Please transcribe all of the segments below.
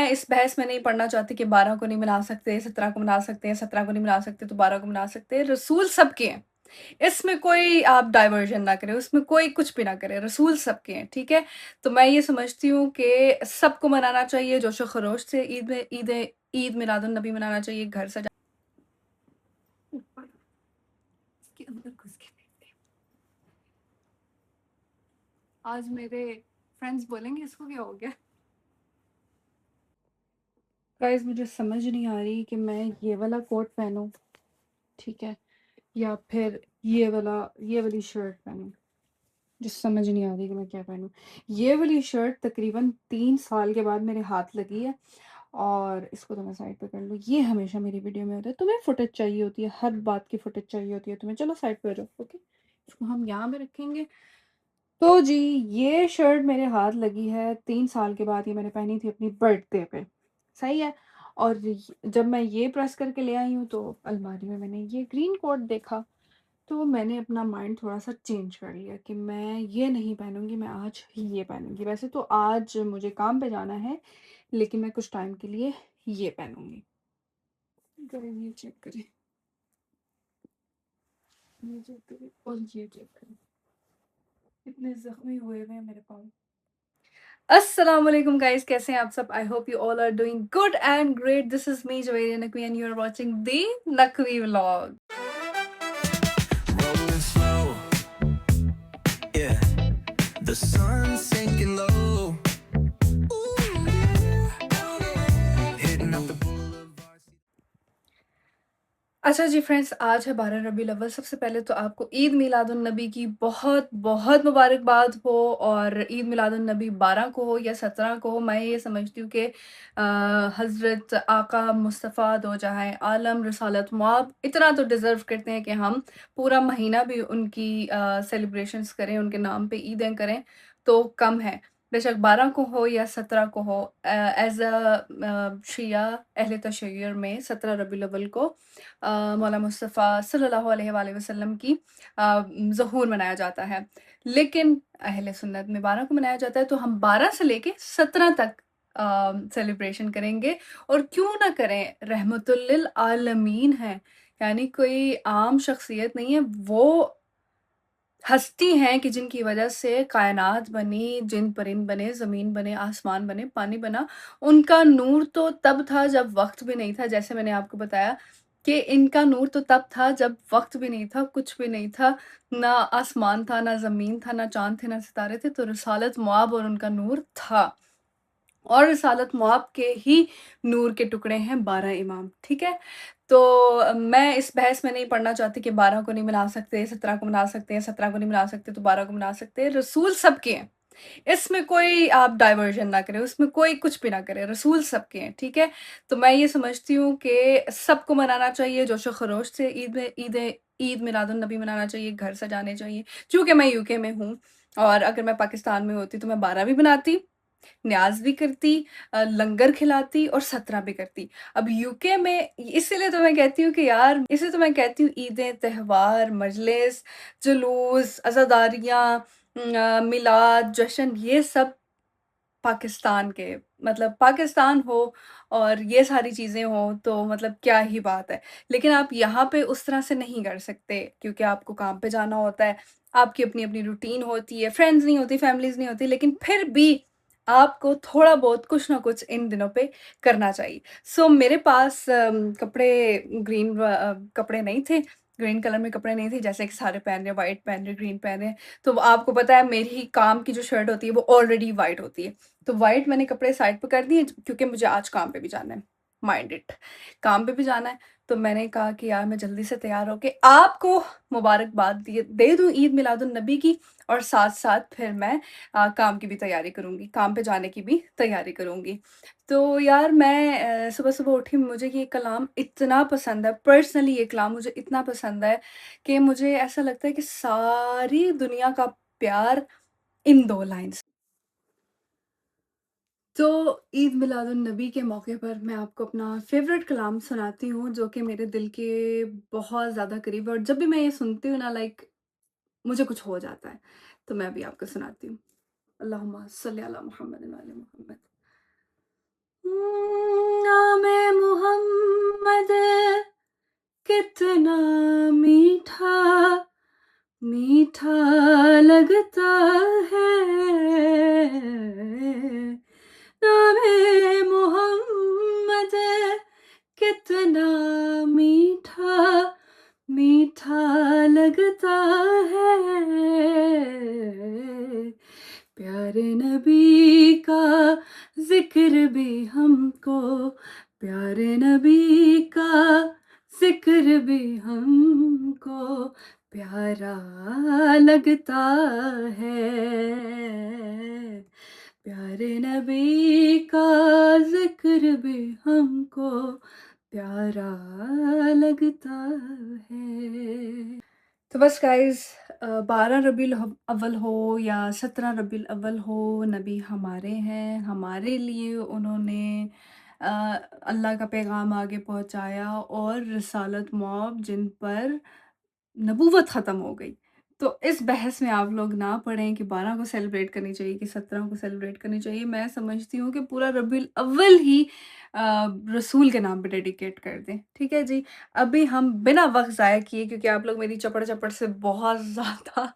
मैं इस बहस में नहीं पढ़ना चाहती कि 12 को नहीं मना सकते, 17 को मना सकते हैं, 17 को नहीं मना सकते तो 12 को मना सकते हैं। रसूल सबके हैं। इसमें कोई आप डाइवर्जन ना करें, उसमें कोई कुछ भी ना करे, रसूल सबके हैं, ठीक है? तो मैं ये समझती हूँ कि सबको मनाना चाहिए, जोशो-खरोश से ईद मिलादुन नबी मनाना चाहिए, घर सजा ऊपर इसके अंदर घुस के देखते हैं। आज मेरे फ्रेंड्स बोलेंगे इसको क्या हो गया? गाइस मुझे समझ नहीं आ रही कि मैं ये वाला कोट पहनूं, ठीक है, या फिर ये वाली शर्ट पहनूं। जो समझ नहीं आ रही कि मैं क्या पहनूं। ये वाली शर्ट तकरीबन 3 साल के बाद मेरे हाथ लगी है और इसको तो मैं साइड पे कर लूँ। ये हमेशा मेरी वीडियो में होता है, तुम्हें फुटेज चाहिए होती है, हर बात की फुटेज चाहिए होती है तुम्हें, चलो साइड पे हो जाओ, ओके। इसको हम यहाँ पे रखेंगे। तो जी, ये शर्ट मेरे हाथ लगी है 3 साल के बाद। ये मैंने पहनी थी अपनी बर्थडे पे, सही है। और जब मैं ये प्रेस करके ले आई हूँ तो अलमारी में मैंने ये ग्रीन कोट देखा, तो मैंने अपना माइंड थोड़ा सा चेंज कर लिया कि मैं ये नहीं पहनूंगी, मैं आज ये पहनूंगी। वैसे तो आज मुझे काम पे जाना है, लेकिन मैं कुछ टाइम के लिए ये पहनूंगी। ये चेक करें, ये चेक करें और ये चेक करें, इतने जख्मी हुए हुए हैं मेरे पाँव। अस्सलाम वालेकुम गाइस, कैसे हैं आप सब? I hope you all are doing good and great. This is me Javeria Naqvi and you are watching the Naqvi vlog. Rolling slow, yeah. The sun's sinking low. Ooh, hitting up the boulevard. अच्छा जी friends, आज है 12 रबीउल अव्वल। सबसे पहले तो आपको ईद मिलादुन नबी की बहुत बहुत मुबारकबाद हो। और ईद मिलादुन नबी 12 को हो या 17 को हो, मैं ये समझती हूँ कि हज़रत आका मुस्तफ़ा दो जहां आलम रिसालत मआब इतना तो डिज़र्व करते हैं कि हम पूरा महीना भी उनकी सेलिब्रेशंस करें, उनके नाम पे ईदें करें, तो कम है। बेशक 12 को हो या 17 को हो, एज़ शिया अहले तशय्युर में 17 रबीउल अव्वल को मौला मुस्तफ़ा सल्लल्लाहु अलैहि वसल्लम की ज़हूर मनाया जाता है। लेकिन अहले सुन्नत में 12 को मनाया जाता है, तो हम 12 से लेके 17 तक सेलिब्रेशन करेंगे। और क्यों ना करें, रहमतुल लिल आलमीन है, यानी कोई आम शख्सियत नहीं है, वो हस्ती हैं कि जिनकी वजह से कायनात बनी, जिन परिंद बने, ज़मीन बने, आसमान बने, पानी बना। उनका नूर तो तब था जब वक़्त भी नहीं था, जैसे मैंने आपको बताया कि इनका नूर तो तब था जब वक़्त भी नहीं था, कुछ भी नहीं था, ना आसमान था, ना ज़मीन था, ना चाँद थे, ना सितारे थे, तो रिसालत मआब और उनका नूर था। और रिसालत मआब के ही नूर के टुकड़े हैं 12 इमाम, ठीक है? तो मैं इस बहस में नहीं पड़ना चाहती कि 12 को नहीं मना सकते, 17 को मना सकते हैं, 17 को नहीं मना सकते तो 12 को मना सकते हैं। रसूल सबके हैं। इसमें कोई आप डाइवर्जन ना करें, उसमें कोई कुछ भी ना करे, रसूल सबके हैं, ठीक है? तो मैं ये समझती हूँ कि सबको मनाना चाहिए, जोशो-खरोश से ईद मिलादुन नबी मनाना चाहिए, घर सजाने चाहिए। चूँकि मैं यूके में हूँ और अगर मैं पाकिस्तान में होती तो मैं 12 भी मनाती, न्याज़ भी करती, लंगर खिलाती और 17 भी करती। अब यूके में इसीलिए तो मैं कहती हूँ कि यार, इसलिए तो मैं कहती हूँ ईदें, त्योहार, मजलिस, जुलूस, अज़ादारियाँ, मिलाद, जश्न, ये सब पाकिस्तान के, मतलब पाकिस्तान हो और ये सारी चीज़ें हों तो मतलब क्या ही बात है। लेकिन आप यहाँ पे उस तरह से नहीं कर सकते, क्योंकि आपको काम पे जाना होता है, आपकी अपनी-अपनी रूटीन होती है, फ्रेंड्स नहीं होती, फैमिलीज़ नहीं होती, लेकिन फिर भी आपको थोड़ा बहुत कुछ ना कुछ इन दिनों पे करना चाहिए। सो मेरे पास कपड़े कपड़े नहीं थे, ग्रीन कलर में कपड़े नहीं थे, जैसे कि सारे पहन रहे हैं, व्हाइट पहन रहे हैं, ग्रीन पहन रहे हैं। तो आपको पता है मेरी काम की जो शर्ट होती है वो ऑलरेडी व्हाइट होती है। तो व्हाइट मैंने कपड़े साइड पे कर दिए, क्योंकि मुझे आज काम पे भी जाना है, माइंड इट, काम पे भी जाना है। तो मैंने कहा कि यार मैं जल्दी से तैयार होके आपको मुबारकबाद दे दूँ ईद मिलादुन नबी की, और साथ-साथ फिर मैं काम की भी तैयारी करूँगी, काम पे जाने की भी तैयारी करूँगी। तो यार मैं सुबह-सुबह उठी, मुझे ये कलाम इतना पसंद है, पर्सनली ये कलाम मुझे इतना पसंद है कि मुझे ऐसा लगता है कि सारी दुनिया का प्यार इन 2 लाइन्स। तो ईद मिलादुन्नबी के मौके पर मैं आपको अपना फ़ेवरेट कलाम सुनाती हूँ, जो कि मेरे दिल के बहुत ज़्यादा करीब है, और जब भी मैं ये सुनती हूँ ना, लाइक मुझे कुछ हो जाता है। तो मैं अभी आपको सुनाती हूँ। अल्लाहुम्मा सल्लि अला मुहम्मद व आले मुहम्मद। कितना मीठा मीठा लगता है नामे मोहम्मद, कितना मीठा मीठा लगता है प्यारे नबी का जिक्र भी हमको, प्यारे नबी का जिक्र भी हमको प्यारा लगता है, प्यारे नबी का जिक्र भी हमको प्यारा लगता है। तो बस गाइस, 12 रबीउल अव्वल हो या 17 रबीउल अव्वल हो, नबी हमारे हैं, हमारे लिए उन्होंने अ, अल्लाह का पैगाम आगे पहुंचाया और रिसालत मौब जिन पर नबूवत ख़त्म हो गई। तो इस बहस में आप लोग ना पड़ें कि 12 को सेलिब्रेट करनी चाहिए कि 17 को सेलिब्रेट करनी चाहिए। मैं समझती हूँ कि पूरा रबीउल अव्वल ही रसूल के नाम पे डेडिकेट कर दें। ठीक है जी? अभी हम बिना वक़्त ज़ाया किए, क्योंकि आप लोग मेरी चपड़-चपड़ से बहुत ज़्यादा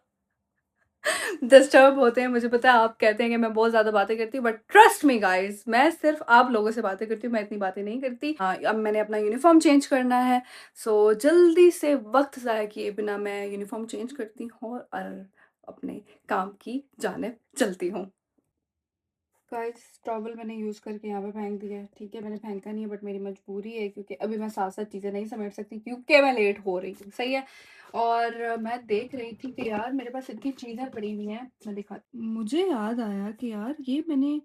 डिस्टर्ब होते हैं। मुझे पता है आप कहते हैं कि मैं बहुत ज़्यादा बातें करती हूँ, बट ट्रस्ट मी गाइज़, मैं सिर्फ़ आप लोगों से बातें करती हूँ, मैं इतनी बातें नहीं करती। अब मैंने अपना यूनिफ़ॉर्म चेंज करना है, सो जल्दी से वक़्त ज़ाया किए बिना मैं यूनिफ़ॉर्म चेंज करती हूँ और अपने काम की जानिब चलती हूँ। गाइस, टॉवल मैंने यूज़ करके यहाँ पे फेंक दिया है। ठीक है, मैंने फेंका नहीं है, बट मेरी मजबूरी है, क्योंकि अभी मैं साथ-साथ चीज़ें नहीं समेट सकती, क्योंकि मैं लेट हो रही हूँ। सही है? और मैं देख रही थी कि यार मेरे पास इतनी चीज़ें पड़ी हुई हैं, मैं मुझे याद आया कि यार ये मैंने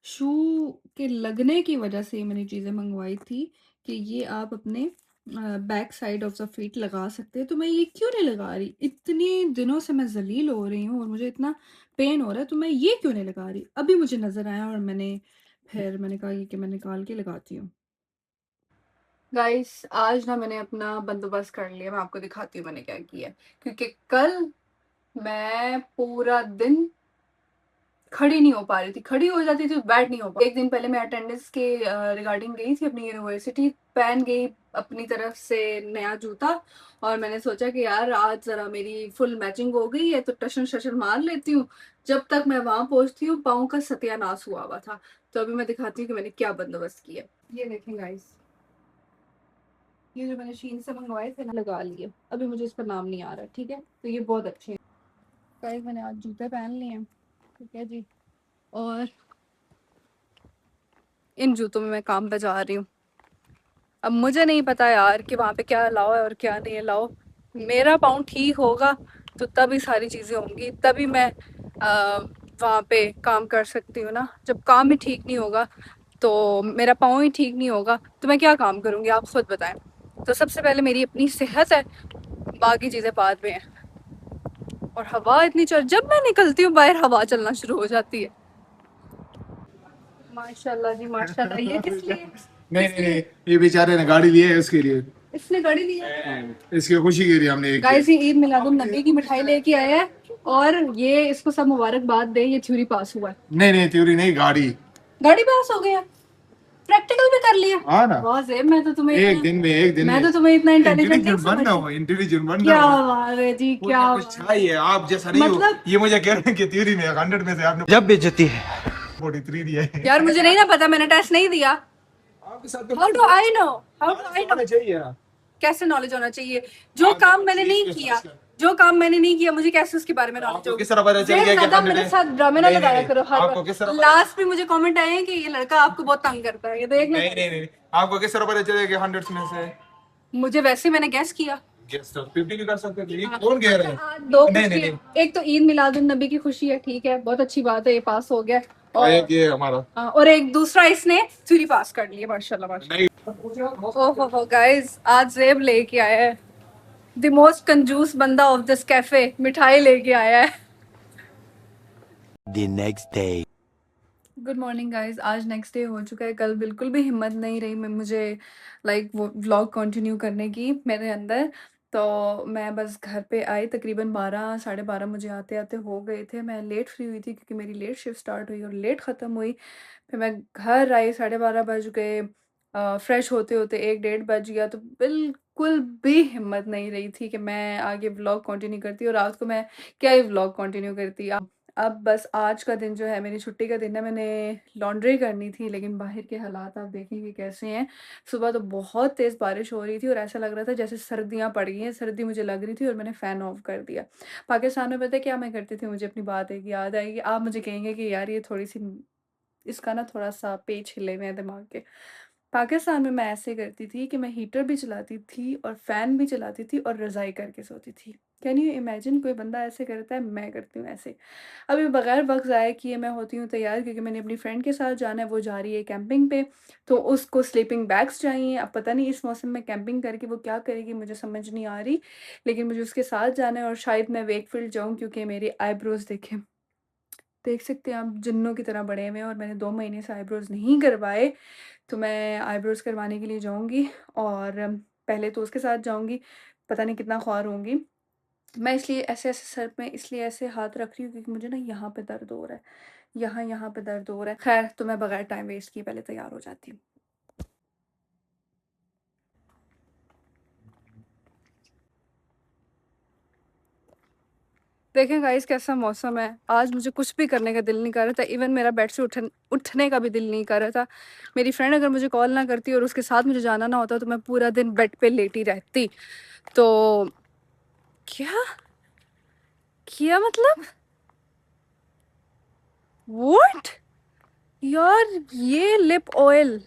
शू के लगने की वजह से ये मैंने चीज़ें मंगवाई थी कि ये आप अपने back side of the feet लगा सकते हैं। तो मैं ये क्यों नहीं लगा रही? इतने दिनों से मैं ज़लील हो रही हूँ और मुझे इतना पेन हो रहा है, तो मैं ये क्यों नहीं लगा रही? अभी मुझे नज़र आया और मैंने कहा कि मैं निकाल के लगाती हूँ। गाइस, आज ना मैंने अपना बंदोबस्त कर लिया, मैं आपको दिखाती हूँ मैंने क्या किया है। क्योंकि कल मैं पूरा दिन खड़ी नहीं हो पा रही थी, खड़ी हो जाती थी तो बैठ नहीं हो पा, एक दिन पहले मैं अटेंडेंस के रिगार्डिंग गई थी अपनी यूनिवर्सिटी, पहन गई अपनी तरफ से नया जूता, और मैंने सोचा कि यार आज ज़रा मेरी फुल मैचिंग हो गई है तो टशन शशन मार लेती हूँ। जब तक मैं वहाँ पहुँचती हूँ पाँव का सत्यानाश हुआ हुआ था। तो अभी मैं दिखाती हूँ कि मैंने क्या बंदोबस्त किया। ये देखें गाइस, ये जो मैंने शीन से मंगवाए थे ना, लगा लिए। अभी मुझे इसका नाम नहीं आ रहा, ठीक है? तो ये बहुत अच्छे हैं गाइस, मैंने आज जूते पहन लिए हैं, ठीक है जी। और इन जूतों में मैं काम पे जा रही हूँ। अब मुझे नहीं पता यार कि वहाँ पे क्या अलाउ है और क्या नहीं अलाउ। मेरा पाँव ठीक होगा तो तभी सारी चीज़ें होंगी, तभी मैं वहाँ पे काम कर सकती हूँ ना। जब काम ही ठीक नहीं होगा, तो मेरा पाँव ही ठीक नहीं होगा, तो मैं क्या काम करूँगी, आप खुद बताएं। तो सबसे पहले मेरी अपनी सेहत है, बाकी चीज़ें बाद में हैं। और हवा इतनी चल, जब मैं निकलती हूँ बाहर हवा चलना शुरू हो जाती है। माशाल्लाह जी माशाल्लाह। ये किस लिए? नहीं नहीं नहीं, ये बेचारे ने गाड़ी ली है उसके लिए। इसने गाड़ी दी है। इसकी खुशी के लिए हमने एक गाइस, ये ईद मिलादुन नबी की मिठाई लेके आया है, और ये इसको सब मुबारकबाद दे, ये थ्योरी पास हुआ है। नहीं नहीं, थ्योरी नहीं, गाड़ी। गाड़ी पास हो गया, प्रैक्टिकल भी कर लिया। हाँ ना, बहुत ज़ेब, मैं तो तुम्हें एक इतना दिन में, एक दिन मैं में तो तुम्हें इतना इंटेलिजेंट नहीं इंटेलिजेंट बनना हो, समझती। इंटेलिजेंट बनना क्या हो। बात है जी, कुछ क्या ना कुछ बात है। चाहिए, आप जैसा नहीं हो। मतलब ये मुझे कह रहे हैं कि थ्योरी में 100 में से आपने जब बेइज्जती है 43 दिया है। यार मुझे नहीं ना पता, मैंने टेस्ट नहीं दिया। आपके साथ तो how do I know? How do I know? होना चाहिए ना। कैसे नॉलेज होना चाहिए? जो काम मैंने नहीं किया, जो काम मैंने नहीं किया, मुझे कैसे उसके बारे में नॉलेज आपको होगी? किस तरह पता चल ज़ेब गया कि ज़्यादा 100 मेरे है? साथ ड्रामे ना नहीं, नहीं, लगाया नहीं, करो हर आपको किस तरह वक्त। पता- लास्ट पे मुझे कमेंट आए हैं कि ये लड़का आपको बहुत तंग करता है, ये देखना। नहीं नहीं नहीं, आपको किस तरह पता चलेगा कि 100 में से? मुझे वैसे मैंने गैस किया। गेस तो 50 नहीं कर सकते थे, ये कौन कह रहा है? आज दो नहीं नहीं खुशी, नहीं, एक तो ईद मिलादुन नबी की खुशी है, ठीक है, बहुत अच्छी बात है, ये पास हो गया। एक ये हमारा और एक दूसरा इसने थ्योरी पास कर लिया, माशाल्लाह नहीं। माशाल्लाह। ओहो गाइस, आज जेब लेके आया है, द मोस्ट कंजूस बंदा ऑफ दिस कैफे, मिठाई लेके आया है। the next day. Good morning guys, आज नेक्स्ट डे हो चुका है। कल बिल्कुल भी हिम्मत नहीं रही मैं मुझे वो व्लॉग कंटिन्यू करने की मेरे अंदर। तो मैं बस घर पे आई, तकरीबन 12 साढ़े 12 मुझे आते आते हो गए थे। मैं लेट फ्री हुई थी क्योंकि मेरी लेट शिफ्ट स्टार्ट हुई और लेट ख़त्म हुई। फिर मैं घर आई, 12:30 बज गए। फ्रेश होते-होते 1 डेढ़ बज गया, तो बिल्कुल भी हिम्मत नहीं रही थी कि मैं आगे व्लॉग कंटिन्यू करती, और रात को मैं क्या ही व्लॉग कंटिन्यू करती। अब बस आज का दिन जो है मेरी छुट्टी का दिन है, मैंने लॉन्ड्री करनी थी, लेकिन बाहर के हालात आप देखेंगे कैसे हैं। सुबह तो बहुत तेज़ बारिश हो रही थी और ऐसा लग रहा था जैसे सर्दियाँ पड़ गई हैं, सर्दी मुझे लग रही थी, और मैंने फ़ैन ऑफ कर दिया। पाकिस्तान में पता है क्या मैं करती थी, मुझे अपनी बात एक याद आएगी, आप मुझे कहेंगे कि यार ये थोड़ी-सी इसका ना थोड़ा-सा पेच हिले हुए हैं दिमाग के। पाकिस्तान में मैं ऐसे करती थी कि मैं हीटर भी चलाती थी और फ़ैन भी चलाती थी और रज़ाई करके सोती थी। कैन यू इमेजिन, कोई बंदा ऐसे करता है, मैं करती हूँ ऐसे। अभी बगैर वक़्त ज़ाया किए मैं होती हूँ तैयार, क्योंकि मैंने अपनी फ्रेंड के साथ जाना है, वो जा रही है कैंपिंग पे, तो उसको स्लीपिंग बैग्स चाहिए। अब पता नहीं इस मौसम में कैंपिंग करके वो क्या करेगी, मुझे समझ नहीं आ रही, लेकिन मुझे उसके साथ जाना है, और शायद मैं वेकफ़ील्ड जाऊँ, क्योंकि मेरे आईब्रोज़ देखें, देख सकते हैं आप, जिन्नों की तरह बढ़े हुए हैं, और मैंने 2 महीने से आईब्रोज़ नहीं करवाए। तो मैं आईब्रोज़ करवाने के लिए जाऊँगी, और पहले तो उसके साथ जाऊँगी, पता नहीं कितना ख्वार होंगी। मैं इसलिए ऐसे-ऐसे सर में इसलिए ऐसे हाथ रख रही हूँ, क्योंकि मुझे ना यहाँ पे दर्द हो रहा है, यहाँ पे दर्द हो रहा है। ख़ैर, तो मैं बगैर टाइम वेस्ट किए पहले तैयार हो जाती हूँ। देखें गाइस कैसा मौसम है। आज मुझे कुछ भी करने का दिल नहीं कर रहा था, इवन मेरा बेड से उठने का भी दिल नहीं कर रहा था। मेरी फ्रेंड अगर मुझे कॉल ना करती और उसके साथ मुझे जाना ना होता, तो मैं पूरा दिन बेड पे लेटी रहती। तो क्या? क्या मतलब? व्हाट? यार, ये लिप ऑयल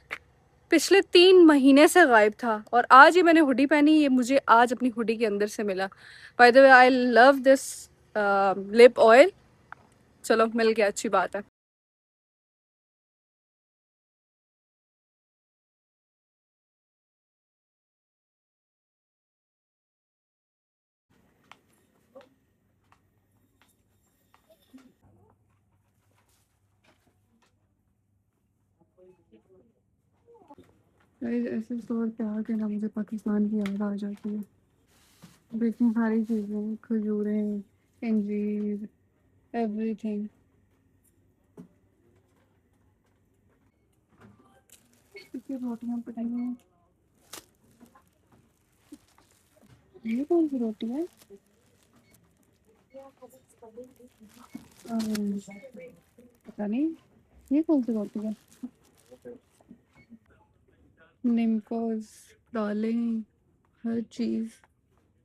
पिछले 3 महीने से गायब था, और आज ये मैंने हुडी पहनी, ये मुझे आज अपनी हुडी के अंदर से मिला। By the way, I love this lip oil. चलो, मिल गया, अच्छी बात है। गाइस, ऐसे स्टोर पे आके ना मुझे पाकिस्तान की याद आ जाती है। इतनी सारी चीज़ें, खजूरें, अंजीर, एवरीथिंग। कितनी रोटियां पड़ी हैं। ये कौन सी रोटी है? पता नहीं, ये कौन सी रोटी है? निमकोस, दालें, हर चीज़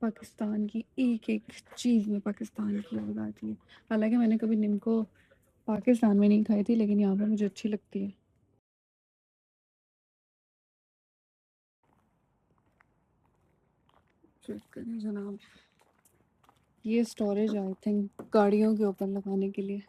पाकिस्तान की, एक-एक चीज़ में पाकिस्तान की याद आती है। हालाँकि मैंने कभी निमको पाकिस्तान में नहीं खाई थी, लेकिन यहाँ पे मुझे अच्छी लगती है। चेक करें जनाब, ये स्टोरेज आई थिंक गाड़ियों के ऊपर लगाने के लिए।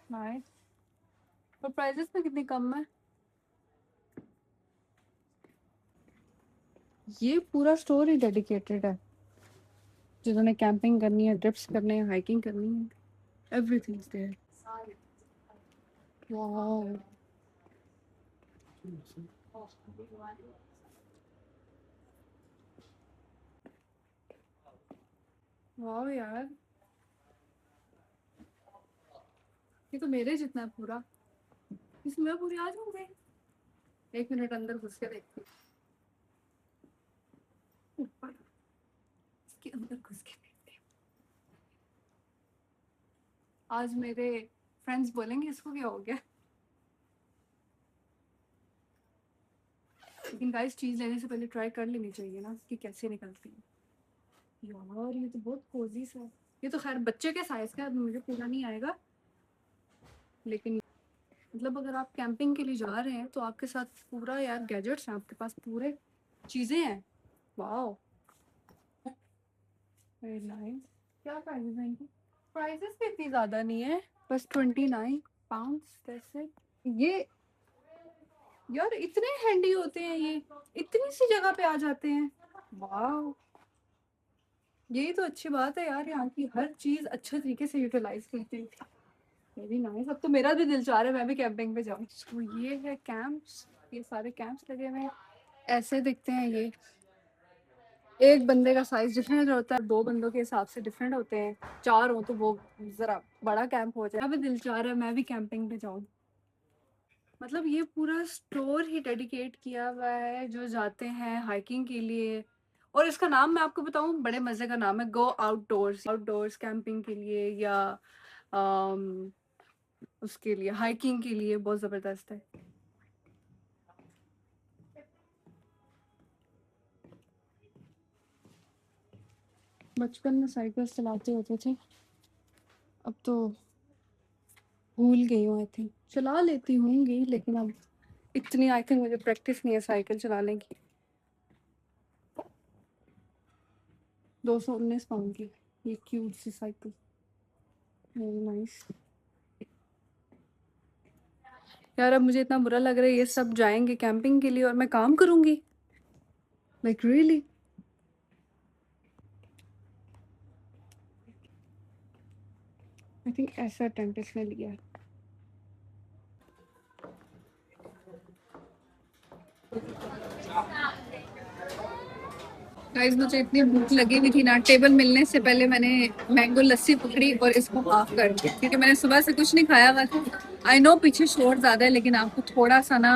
नाइस। और प्राइसेस भी कितनी कम है। ये पूरा स्टोर ही डेडिकेटेड है, जिन्होंने कैंपिंग करनी है, ट्रिप्स करने हैं, हाइकिंग करनी है, everything is there. Wow. Wow यार, ये तो मेरे जितना है पूरा। इसमें मैं पूरी आ जाऊंगी। 1 मिनट अंदर घुस के देखती हूँ। ऊपर इसके अंदर घुस के देखती हूँ। आज मेरे फ्रेंड्स बोलेंगे इसको क्या हो गया। लेकिन गाइस, चीज़ लेने से पहले ट्राई कर लेनी चाहिए ना कि कैसे निकलती है। यार, ये तो बहुत कोजी सा है। ये तो खैर बच्चे के साइज का है, मुझे पूरा नहीं आएगा, लेकिन मतलब अगर आप कैंपिंग के लिए जा रहे हैं तो आपके साथ पूरा यार गैजेट्स हैं, आपके पास पूरे चीज़ें हैं। Wow, very nice. क्या प्राइसेस हैं इनकी? प्राइसेस भी इतनी ज़्यादा नहीं है, बस 29 पाउंड्स वैसे। ये यार इतने हैंडी होते हैं ये, इतनी सी जगह पे आ जाते हैं। वाह, यही तो अच्छी बात है यार, यहाँ की हर चीज़ अच्छे तरीके से यूटिलाइज करती है। Very nice. अब तो मेरा भी दिल चाह रहा है मैं भी कैंपिंग पे जाऊँ। तो ये है कैंप्स, ये सारे कैंप्स लगे हुए हैं, ऐसे दिखते हैं ये। एक बंदे का साइज़ डिफरेंट होता है, 2 बंदों के हिसाब से डिफरेंट होते हैं, 4 हों तो वो ज़रा बड़ा कैंप हो जाए। अभी दिल चाह रहा है मैं भी कैंपिंग पे जाऊँ। मतलब ये पूरा स्टोर ही डेडिकेट किया हुआ है जो जाते हैं हाइकिंग के लिए। और इसका नाम मैं आपको बताऊँ, बड़े मज़े का नाम है, गो आउटडोर्स। आउटडोर्स कैंपिंग के लिए या अम, उसके लिए हाइकिंग के लिए बहुत ज़बरदस्त है। बचपन में साइकिल चलाते होते थे, अब तो भूल गई हूँ। आई थिंक चला लेती होंगी लेकिन अब इतनी आई थिंक मुझे प्रैक्टिस नहीं है साइकिल चलाने की। 219 पाउंड की ये क्यूट सी साइकिल, वेरी नाइस। यार अब मुझे इतना बुरा लग रहा है, ये सब जाएंगे कैंपिंग के लिए और मैं काम करूंगी, लाइक रियली। आई थिंक ऐसा टेंट इसने लिया है। गाइस मुझे इतनी भूख लगी हुई थी ना, टेबल मिलने से पहले मैंने मैंगो लस्सी पकड़ी और इसको हाफ कर दी क्योंकि मैंने सुबह से कुछ नहीं खाया हुआ था। आई नो पीछे शोर ज्यादा है लेकिन आपको थोड़ा सा ना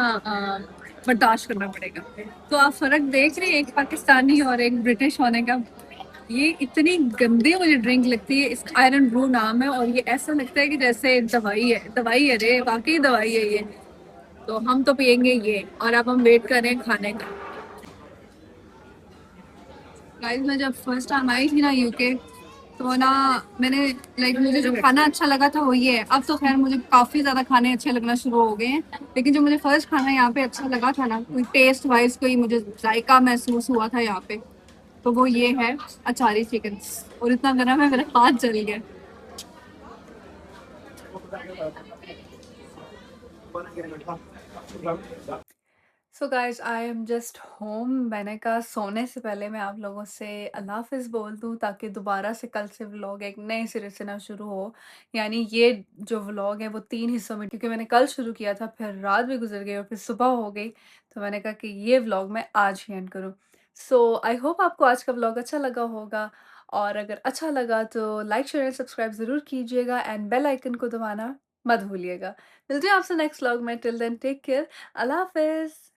बर्दाश्त करना पड़ेगा। तो आप फर्क देख रहे हैं एक पाकिस्तानी और एक ब्रिटिश होने का। ये इतनी गंदी मुझे ड्रिंक लगती है, इसका आयरन ब्रू नाम है और ये ऐसा लगता है कि जैसे दवाई है। दवाई है रे, वाकई दवाई है ये। तो हम तो पियेंगे ये और अब हम वेट कर रहे हैं खाने का। गाइस मैं जब फर्स्ट टाइम आई थी ना यूके, तो ना मैंने लाइक मुझे जो खाना अच्छा लगा था वो ये है। अब तो खैर मुझे काफ़ी ज़्यादा खाने अच्छे लगना शुरू हो गए हैं, लेकिन जो मुझे फर्स्ट खाना यहाँ पे अच्छा लगा था ना, कोई टेस्ट वाइज कोई मुझे जायका महसूस हुआ था यहाँ पे, तो वो ये है अचारी चिकन। और इतना गर्म है मेरा हाथ जल गया। So guys I am just home. मैंने कहा सोने से पहले मैं आप लोगों से अल्लाह हाफिज़ बोल दूं ताकि दोबारा से कल से व्लॉग एक नए सिरे से ना शुरू हो। यानी ये जो व्लॉग है वो 3 हिस्सों में, क्योंकि मैंने कल शुरू किया था, फिर रात भी गुजर गई और फिर सुबह हो गई, तो मैंने कहा कि ये व्लॉग मैं आज ही एंड करूँ। सो आई होप आपको आज का व्लॉग अच्छा लगा होगा, और अगर अच्छा लगा तो लाइक शेयर सब्सक्राइब ज़रूर कीजिएगा एंड बेल आइकन को दबाना मत भूलिएगा। मिलते हैं आपसे नेक्स्ट व्लॉग में। Till then take care. अल्लाह हाफिज़।